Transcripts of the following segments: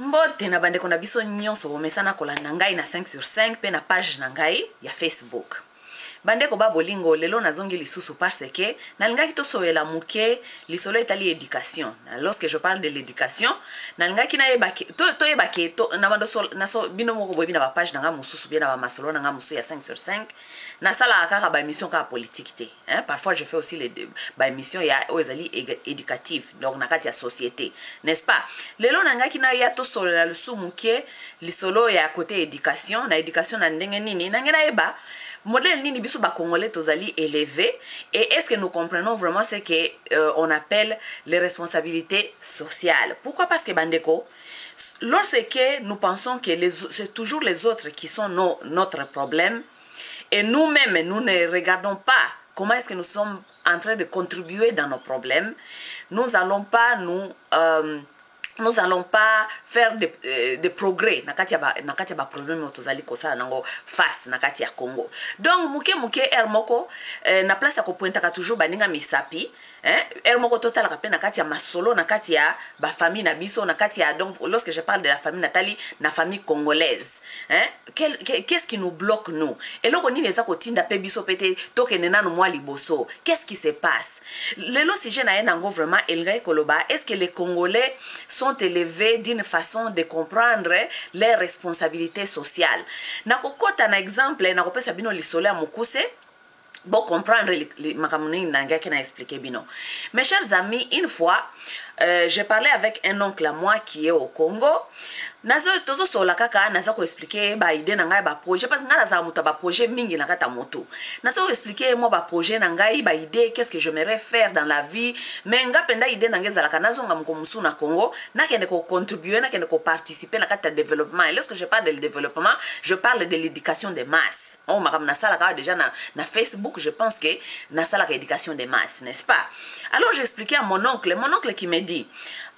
Mbote na bande kona biso nyonso bomesana kolanda ngai na 5 sur 5 pe na page na ngai ya Facebook. Bande ko ba bolingo lelo nazongi lisusu parce que nalingaki to soyela muke lisolo etali éducation. Lorsque je parle de l'éducation, nalingaki na yebaki to yebaki to na bando so na so bino moko bobi na ba page na nga mususu bien na ba masolo na nga musu ya 5 sur 5. Na sala kaka ba émission ka politique té, hein. Parfois je fais aussi les ba émission ya ozali éducative, donc na kati ya société, n'est-ce pas? Lelo nangaki na ya to soyela lusu muke lisolo ya côté éducation, na éducation na ndenge nini na ngena yeba modèle nini biso ba congolais tozali élevé et est-ce que nous comprenons vraiment ce que on appelle les responsabilités sociales? Pourquoi? Parce que bandeko, lorsque nous pensons que c'est toujours les autres qui sont notre problème et nous-mêmes nous ne regardons pas comment est-ce que nous sommes en train de contribuer dans nos problèmes, nous n'allons pas faire des progrès nakati ya problème tozali kosala nango face nakati ya Congo. Donc muke moko na place ya ko pointa ka toujours baninga misapi, hein, moko total ka pe nakati ya masolo nakati ya ba famille na biso nakati ya, donc lorsque je parle de la famille natali na famille congolaise, hein, qu'est-ce qui nous bloque nous? Et loko nini eza kotinda pe biso pete tokene nanu mwa liboso? Qu'est-ce qui se passe? Lelo si je na nango vraiment elngai koloba, est-ce que les Congolais sont élevés d'une façon de comprendre les responsabilités sociales? Nakokota na exemple na kopesa bino lisolo ya mukuse bon comprendre les makamuni nanga qui n'a expliqué bino. Mes chers amis, une fois j'ai parlé avec un oncle à moi qui est au Congo. Nazo tozo sola kaka naza ko expliquer ba idée na ngai ba projet parce que naza muta ba projet mingi na kata moto. Nazo ko expliquer moi ba projet na ngai ba idée, qu'est-ce que j'aimerais faire dans la vie, mais nga penda idée na ngeza la kanazo ngam ko musu na Congo na kende ko contribuer na kende ko participer na kata développement. Et lorsque je parle de développement, je parle de l'éducation des masses. On m'a na sala ka déjà na Facebook, je pense que na sala ka éducation des masses, n'est-ce pas? Alors j'ai expliqué à mon oncle qui me dit: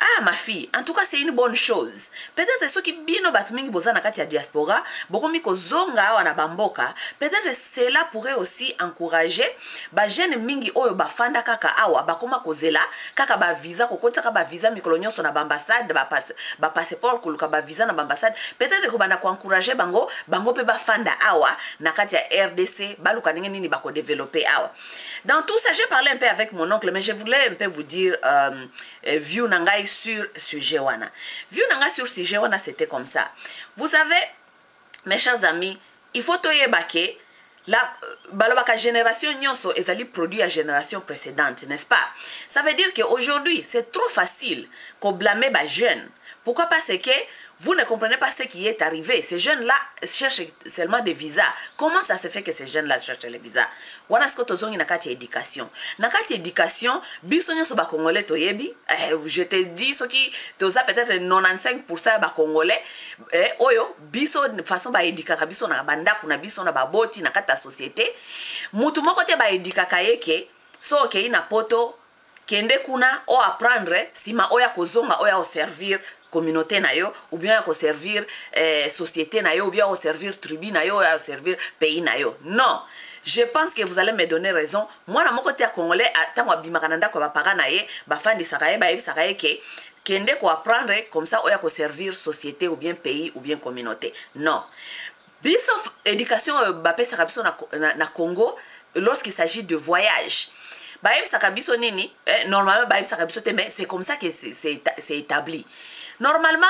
ah ma fille, en tout cas c'est une bonne chose. Peut-être ceux qui bino batmingi boza na kati ya diaspora, bokomi ko zonga wana bamboka, peut-être cela pourrait aussi encourager ba jeune mingi oyo bafanda kaka awa bakoma kozela kaka ba visa kokota kaka ba visa mikolo nyonso na ambassade ba passeport kuluka ba visa na ambassade, peut-être ko bana ko encourager bango pe bafanda awa na kati ya RDC baluka ndenge nini bako développer awa. Dans tout ça, j'ai parlé un peu avec mon oncle, mais je voulais un peu vous dire view nangai sur sujet wana. View nangai sur sujet wana, c'était comme ça. Vous savez, mes chers amis, il faut toyebake la balobaka génération nyonso ezali produit à génération précédente, n'est-ce pas? Ça veut dire qu'aujourd'hui, c'est trop facile qu'on blâme ba jeunes. Pourquoi? Parce que vous ne comprenez pas ce qui est arrivé. Ces jeunes-là cherchent seulement des visas. Comment ça se fait que ces jeunes-là cherchent les visas? Wana sko tozongi nakati éducation. Nakati éducation, biso nyoso ba congolais toyebi, je te dis ce qui toza peut-être 95% ba congolais oyo biso de façon ba édukaka biso na banda kuna biso na baboti na kata société. Mutu moko te ba édukaka yeke so okay na poto kende kuna o apprendre sima oya kozonga oya o servir communauté na yo, ou bien à servir société na yo, ou bien à servir tribu na yo, à servir pays na yo. Non, je pense que vous allez me donner raison. Moi, na mon côté congolais, tant que bimakananda ko ba parana ye, ba fan di sakaye, ba yebi sakaye ke kende ko apprendre comme ça oya ko servir société ou bien pays ou bien communauté. Non. Biso éducation ba pe sakabiso na Congo lorsqu'il s'agit de voyage. Ba yebi sakabiso nini, normalement ba yebi sakabiso te, mais c'est comme ça que c'est établi. Normalement,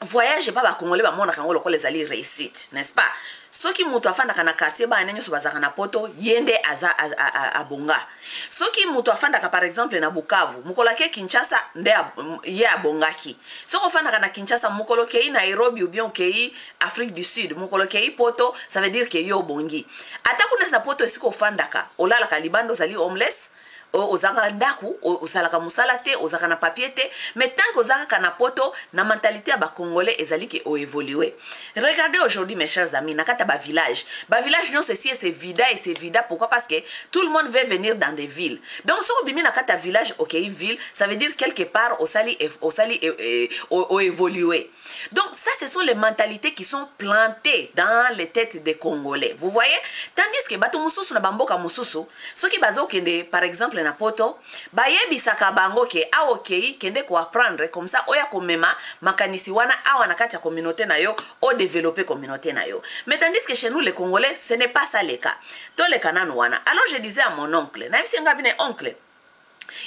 voyage pas ba congolais ba mona kango lokole ezali réussite, n'est-ce pas? Soki mutu afanda kana quartier ba nenyo so bazaka na poto yende a bonga. Soki mutu afanda ka par exemple na Bukavu, mukolo ke Kinshasa nde ye abongaki. Soko afanda kana Kinshasa mukolo ke Nairobi ou bien ke Afrique du Sud, mukolo ke poto, ça veut dire que yo bongi. Ata kuna sa poto esiko ofanda ka, olala ka libando zali homeless. Ozaka ndaku, ozalaka musala te, ozaka na papier te, mais tant que ozaka na poto, na mentalité ba congolais ezali ki o évolué. Regardez aujourd'hui mes chers amis, nakata ba village. Ba village non ceci c'est vida et c'est vida pourquoi? Parce que tout le monde veut venir dans des villes. Donc si on bimi nakata village OK ville, ça veut dire quelque part au sali évolué. Donc ça ce sont les mentalités qui sont plantées dans les têtes des Congolais. Vous voyez? Tandis que bato mususu na bamboka mususu, ceux qui bazo kende par exemple exemple na poto bayebisaka bango ke aokei kende ko apprendre comme ça oya komema makanisi wana awa na kati ya communauté na yo o développer communauté na yo. Mais tandis que chez nous les Congolais ce n'est pas ça le cas. To le kananu wana. Alors je disais à mon oncle, na bisenga bine oncle,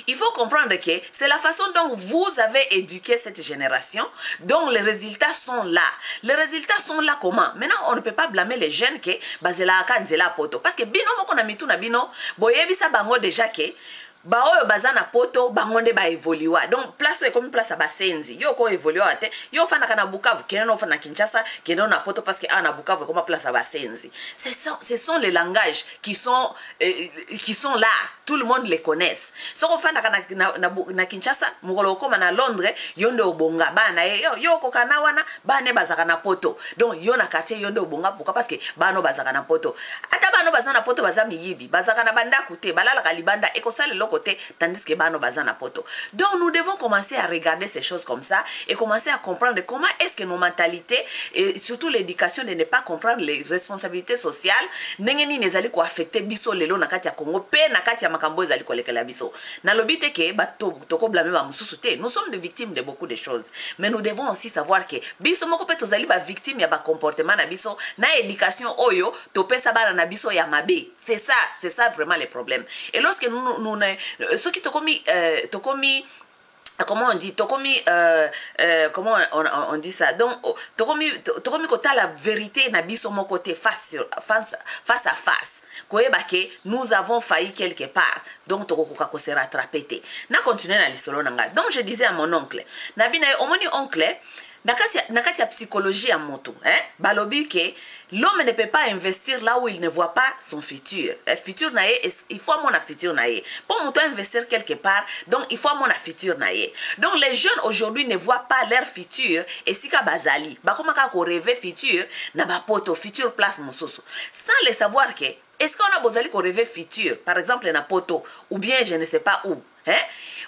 il faut comprendre que c'est la façon dont vous avez éduqué cette génération, dont les résultats sont là. Les résultats sont là comment? Maintenant, on ne peut pas blâmer les jeunes que bazela kanzela poto. Parce que bino moko na mitu na bino, boyebisa bango déjà que baoyo bazana poto bangonde ba évoluer. Donc place comme place à basenzi. Yo ko évoluer ate. Yo fana kana Bukavu, keno fana Kinshasa, keno na poto parce que na Bukavu comme place à basenzi. Ce sont les langages qui sont là. Tout le monde les connaît. So ko fana kana na Kinshasa, mukolo koma na Londres, yonde obonga bana yo ko kana wana bane bazaka na poto. Donc yo na quartier yonde obonga pourquoi parce que bano bazaka na poto. Ata bano bazana poto bazami yibi, bazaka na banda kute, balala kalibanda eko sale côté, tandis que bano bazana poto. Donc nous devons commencer à regarder ces choses comme ça et commencer à comprendre comment est-ce que nos mentalités et surtout l'éducation de ne pas comprendre les responsabilités sociales nengeni nezali ko affecter biso lelo na kati ya Congo pe na kati ya makambo ezali ko lekela biso. Na lobite ke bato toko blâmer ba mususu te. Nous sommes des victimes de beaucoup de choses, mais nous devons aussi savoir que biso moko pe tozali ba victime ya ba comportement na biso na éducation oyo to pesa bana na biso ya mabe. C'est ça vraiment le problème. Et lorsque nous ceux qui comment on dit comment on dit ça, donc tokomi kota la vérité na biso mon côté face à face koyeba ke nous avons failli quelque part, donc tokokoka ko se rattraper te na continuer na lisolo nanga. Donc je disais à mon oncle na bina omoni oncle nakati ya psychologie ya moto balobi ke l'homme ne peut pas investir là où il ne voit pas son futur. Futur nae, il faut mon futur nae. Pour moto investir quelque part, donc il faut mon futur nae. Donc les jeunes aujourd'hui ne voient pas leur futur et si ka bazali, ba komaka ko rêver futur na ba poto futur place mososo. Sans le savoir que est-ce qu'on a besoin qu'on rêve futur, par exemple na poto ou bien je ne sais pas où.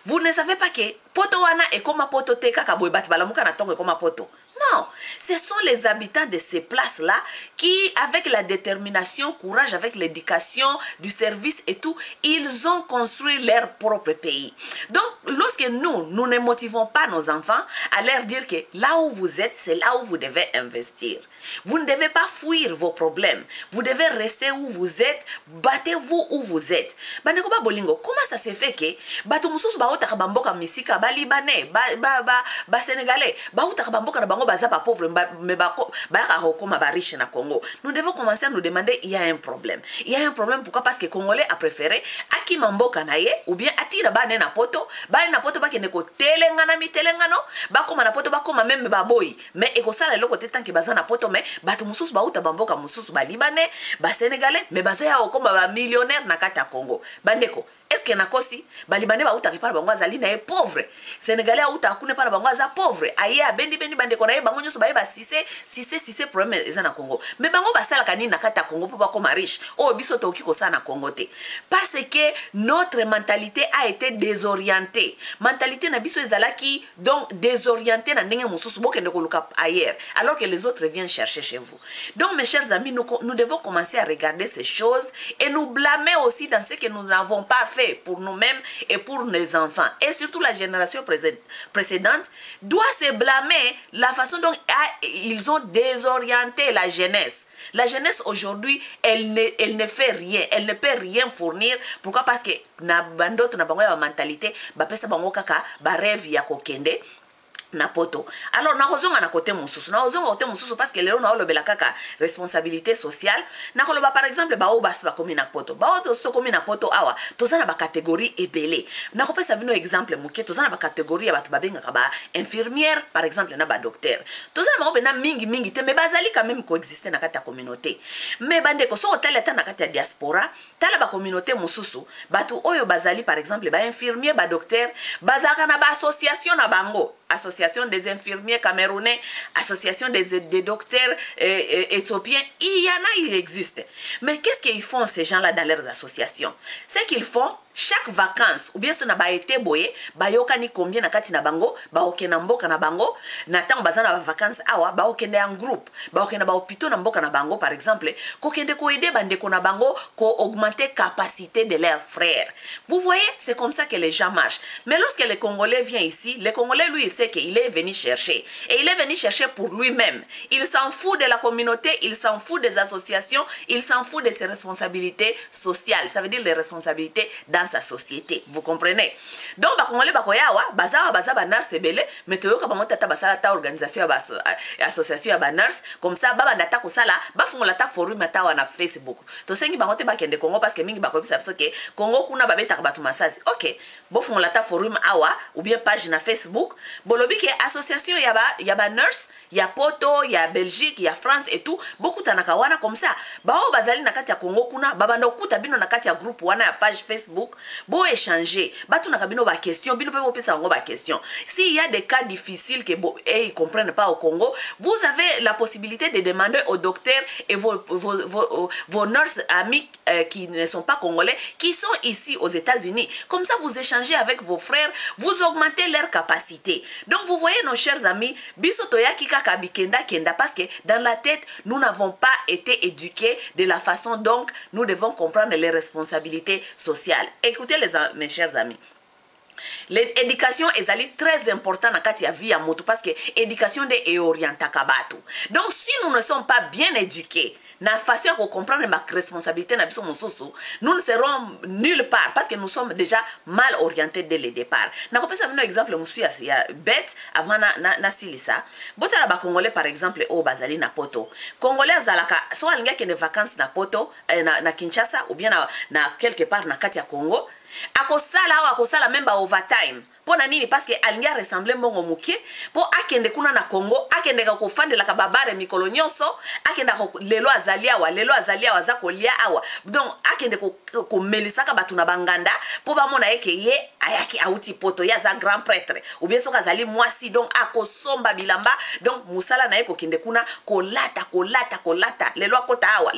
Vous ne savez pas que poto wana est comme un poto te kaka boy bati balamuka na tongo comme un poto. Non, ce sont les habitants de ces places-là qui, avec la détermination, courage, avec l'éducation, du service et tout, ils ont construit leur propre pays. Donc, lorsque nous ne motivons pas nos enfants à leur dire que là où vous êtes, c'est là où vous devez investir. Vous ne devez pas fuir vos problèmes. Vous devez rester où vous êtes. Battez-vous où vous êtes. Bandekoba bolingo, comment ça se fait que bato mususu ba otaka bamboka misika ba libanais, ba sénégalais, ba otaka bamboka na bango baza pas pauvre mais ba koma ba riche na Congo. Nous devons commencer à nous demander il y a un problème. Il y a un problème pourquoi? Parce que Congolais a préféré aki mamboka na ye ou bien atira ba na poto ba kende ko telengana mi telengano, ba koma na poto ba koma même ba boy. Mais eko sala loko te tanki baza na poto mais bato mususu ba uta bamboka mususu ba libanais, ba sénégalais mais baza ya okoma ba millionnaire na kata Congo. Bandeko est-ce que nakosi balibane ba uta kipala bango azali na pauvre, sénégalais uta akune pala bango aza pauvre aye abendi bandeko na ye bango nyoso ba yeba sise problème eza na Congo mais bango basala kanini na kata Congo pour ba koma riche o biso to kiko sa na Congo te parce que notre mentalité a été désorientée. Mentalité na biso ezalaki donc désorientée na ndenge mususu bokende ko luka ailleurs alors que les autres viennent chercher chez vous. Donc mes chers amis, nous devons commencer à regarder ces choses et nous blâmer aussi dans ce que nous n'avons pas fait pour nous-mêmes et pour nos enfants. Et surtout la génération précédente doit se blâmer la façon dont ils ont désorienté la jeunesse. La jeunesse aujourd'hui, elle ne fait rien, elle ne peut rien fournir. Pourquoi? Parce que na bandoto na bango ya mentalité, ba pesa bango kaka ba rêve ya kokende na poto. Alors na kozonga na côté mususu, na kozonga côté mususu parce que lelo na olobela kaka responsabilité sociale. Na koloba par exemple ba obasi ba komi na poto. Ba oto sto komi na poto awa, tozana ba catégorie ebele. Na kopesa bino exemple muke, tozana ba catégorie ya batu babenga ba infirmière par exemple na ba docteur. Tozana ba obena mingi te mais bazali quand même coexister na kati ya communauté. Mais bande ko so hôtel eta na kati ya diaspora, tala ba communauté mususu, batu oyo bazali par exemple ba infirmier, ba docteur, bazaka na ba association na bango. Association des infirmiers camerounais, association des docteurs éthiopiens, il y en a, il existe. Mais qu'est-ce qu'ils font ces gens-là dans leurs associations? Ce qu'ils font, chaque vacances ou bien ce na ba été boye ba yokani combien na kati na bango ba okena mboka na bango na tango bazana ba vacances awa ba okende en groupe ba okena ba hôpitaux na mboka na bango par exemple ko kende ko aider bande ko na bango ko augmenter capacité de leurs frères. Vous voyez, c'est comme ça que les gens marchent. Mais lorsque le Congolais vient ici, le Congolais lui il sait qu'il est venu chercher et il est venu chercher pour lui-même. Il s'en fout de la communauté, il s'en fout des associations, il s'en fout de ses responsabilités sociales. Ça veut dire les responsabilités dans sa société. Vous comprenez? Donc, Congolais bakoyawa, baza nurse ebele, mais toyoka bango tata basala ta organisation ya association ya nurse, comme ça baba ndata kosala, bafungola ta forum atawa na Facebook. To sengi bango te bakende Congo parce que mingi bakobisa biso ke Congo kuna babeta batu masasi. OK, bofungola ta forum awa ou bien page na Facebook, bolobi ke association ya nurse, ya Poto, ya Belgique, ya France et tout, beaucoup tanaka wana comme ça. Bao bazali na kati ya Congo kuna, babanda okuta bino na kati ya groupe wana ya page Facebook, bo échanger, batu na kabino ba question, bino pe bo pesa ngo ba question. S'il y a des cas difficiles que ils comprennent pas au Congo, vous avez la possibilité de demander au docteur et vos nurses amis qui ne sont pas congolais, qui sont ici aux États-Unis. Comme ça, vous échangez avec vos frères, vous augmentez leur capacité. Donc, vous voyez, nos chers amis, bisotoya kika kabikenda kenda, parce que dans la tête, nous n'avons pas été éduqués de la façon dont nous devons comprendre les responsabilités sociales. Écoutez, mes chers amis. L'éducation est très importante dans la vie à moto parce que l'éducation est orientée à batu. Donc si nous ne sommes pas bien éduqués, na façon de comprendre ma responsabilité na biso mosusu, nous ne serons nulle part parce que nous sommes déjà mal orientés dès le départ. Na kopesa un exemple musu ya bête avant na silisa. Botala ba congolais par exemple au bazali na Poto. Congolais zalaka so alinga ke ne vacances na Poto na Kinshasa ou bien na quelque part na kati ya Congo. Akosala même ba overtime. Pona nini parce que alinga ressemble mbongo muke po akende kuna na Congo akende ka kofandela ka babare mikolo nyonso akenda ko lelo azalia wa za kolia awa donc akende ko melisaka batu na banganda po ba mona yeke ye ayaki auti Poto ya za grand prêtre ou bien soka zali mwasi donc akosomba bilamba donc musala na yeko kende kuna kolata lelo akota awa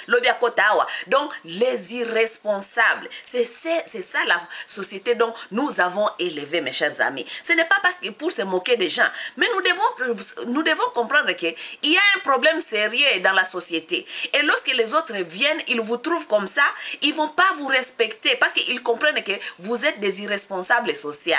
lobi akota awa donc les irresponsables c'est ça la société dont nous avons élevé, mes chers amis. Ce n'est pas parce que pour se moquer des gens, mais nous devons comprendre qu'il y a un problème sérieux dans la société. Et lorsque les autres viennent, ils vous trouvent comme ça, ils ne vont pas vous respecter parce qu'ils comprennent que vous êtes des irresponsables sociaux.